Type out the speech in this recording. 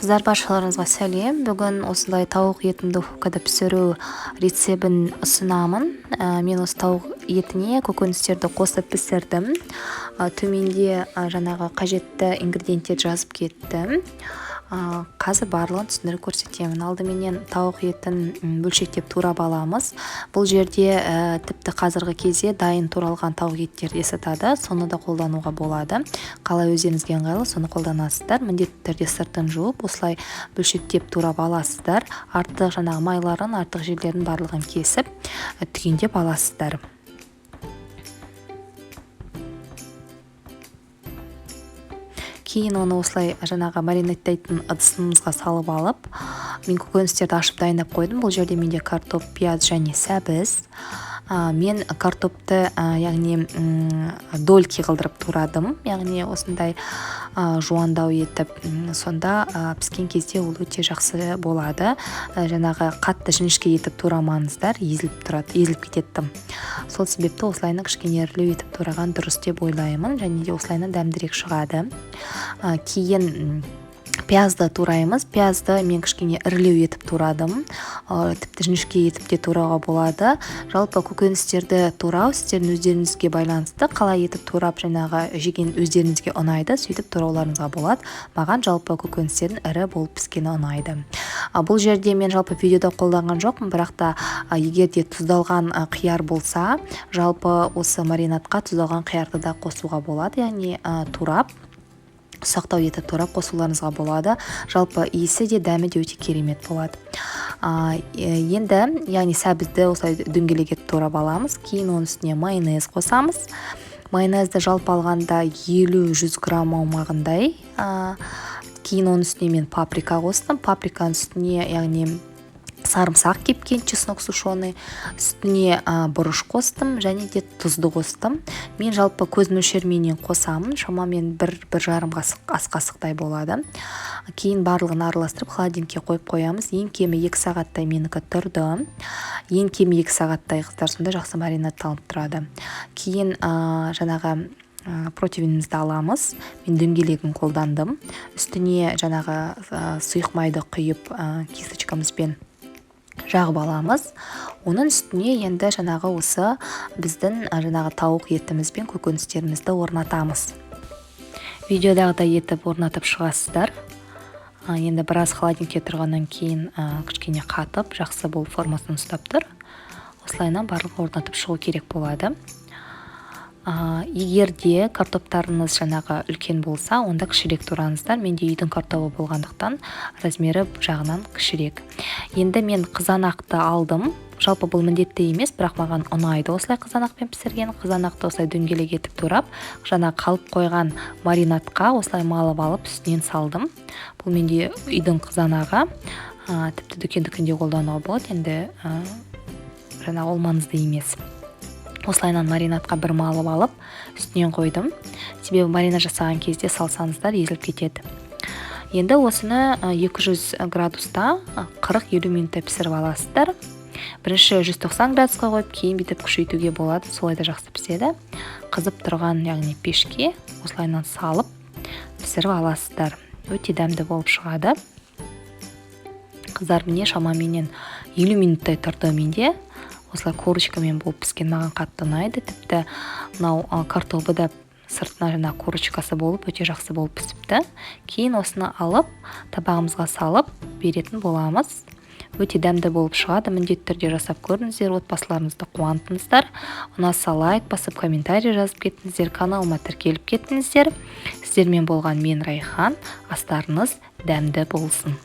Қыздар, баршаларыңызға сәлем. Бүгін осындай тауық етін духовкада пісіру рецебін ұсынамын. Мен осы тауық етіне көкөністерді қосып пісірдім. Төменде жаңағы қажетті ингредиенттерді жазып кеттім. Қазір барлығын түсіндіріп көрсетемін. Алдыменен тауық етін бөлшектеп турап аламыз. Бұл жерде тіпті қазіргі кезде дайын туралған тауық еттер де сатады. Соны да қолдануға болады. Қалай өздеріңізге ыңғайлы, соны қолданасыздар. Міндетті түрде сыртын жуып, осылай бөлшектеп турап аласыздар. Артық жаңағы майларын, артық жерлерін барлығын кесіп, түгендеп аласыздар. Кейін оны осылай жаңағы маринадтайтын ыдысымызға салып алып, мен көкөністерді ашып дайындап қойдым. Бұл жерде менде картоп, пияз және сәбіз. Мен картопты яғни дольки қылдырып турадым, яғни осындай жуандау етіп, сонда піскен кезде ол өте жақсы болады. Жаңағы қатты жіңішке етіп турамаңыздар, езіліп кетеді. Сол себепті осылайны кішкене ірілеу етіп тураған дұрыс деп ойлаймын, және де осылайны дәмдірек шығады. Кейін пиязды тураймыз. Пиязды мен кішкене ірілеу етіп турадым. Тіпті жіңішке етіп те турауға болады. Жалпы көкөністерді турау сіздердің өздеріңізге байланысты. Қалай етіп турап жаңағы жеген өздеріңізге ұнайды, сөйтіп турауларыңызға болады. Маған жалпы көкөністердің ірі болып піскені ұнайды. Бұл жерде мен жалпы видеода қолданған жоқпын, бірақ та егер де тұздалған қияр болса, жалпы осы маринадқа тұздалған қиярды да қосуға болады, яғни турап ұсақтау етіп турап қосуларыңызға болады. Жалпы иісі де дәмі де өте керемет болады. Енді яғни сәбізді осылай дөңгелек етіп турап аламыз. Кейін оның үстіне майонез қосамыз. Майонезді жалпы алғанда 50-100 грамм аумағындай. Кейін оның үстіне мен паприка қостым. Паприканың үстіне яғни сарымсақ кепкен, чеснок сушеный, үстіне бұрыш қостым, және де тұзды қостым. Мен жалпы көз мөлшерімен қосамын, шамамен 1,5 ас қасықтай болады. Кейін барлығын араластырып холодильникке қойып қоямыз. Ең кемі 2 сағаттай менікі тұрды. Ең кемі 2 сағаттай қыздар, сонда жақсы маринадталып тұрады. Кейін жаңағы протеинімізді аламыз. Мен дөңгелегін қолдандым. Үстіне жаңағы сұйық майды құйып кисточкамызбен жағып аламыз. Оның үстіне енді жаңағы осы біздің жаңағы тауық етіміз бен көкөністерімізді орнатамыз. Видеодағыдай етіп орнатып шығасыздар. Енді біраз холодильникте тұрғаннан кейін кішкене қатып, жақсы болып формасын ұстап тұр. Осылайынан барлық орнатып шығу керек болады. Егер де картоптарыңыз жаңағы үлкен болса, онда кішірек тураңыздар. Менде үйдің картобы болғандықтан размері жағынан кішірек. Енді мен қызанақты алдым. Жалпы бұл міндетті емес, бірақ маған ұнайды осылай қызанақпен пісірген. Қызанақты осылай дөңгелек етіп турап, жаңа қалып қойған маринадқа осылай малып алып үстінен салдым. Бұл менде үйдің қызанағы, тіпті дүкенде қолдануға болады. Енді жаңа ол маңызды емес. Осылайынан маринадқа бір малып алып, үстінен қойдым. Себебі маринад жасаған кезде салсаңыздар езіліп кетеді. Енді осыны 200 градуста 40-50 минутта пісіріп аласыздар. Бірінші 190 градусқа қойып, кейін бүйтіп күшейтуге болады. Солай да жақсы піседі. Қызып тұрған, яғни пешке осылайынан салып пісіріп аласыздар. Өте дәмді болып шығады. Қыздар, міне шамаменен 50 минуттай тұрды менде. Осылай корочкамен болып піскен, маған қатты ұнайды. Тіпті мынау картобы да сыртына жаңа корочкасы болып өте жақсы болып пісіпті. Кейін осыны алып табағымызға салып беретін боламыз. Өте дәмді болып шығады. Міндетті түрде жасап көріңіздер, отбасыларыңызды қуантыңыздар. Ұнаса лайк басып, комментарий жазып кеттіңіздер, каналыма тіркеліп кеттіңіздер. Сіздермен болған мен Райхан. Астарыңыз дәмді болсын.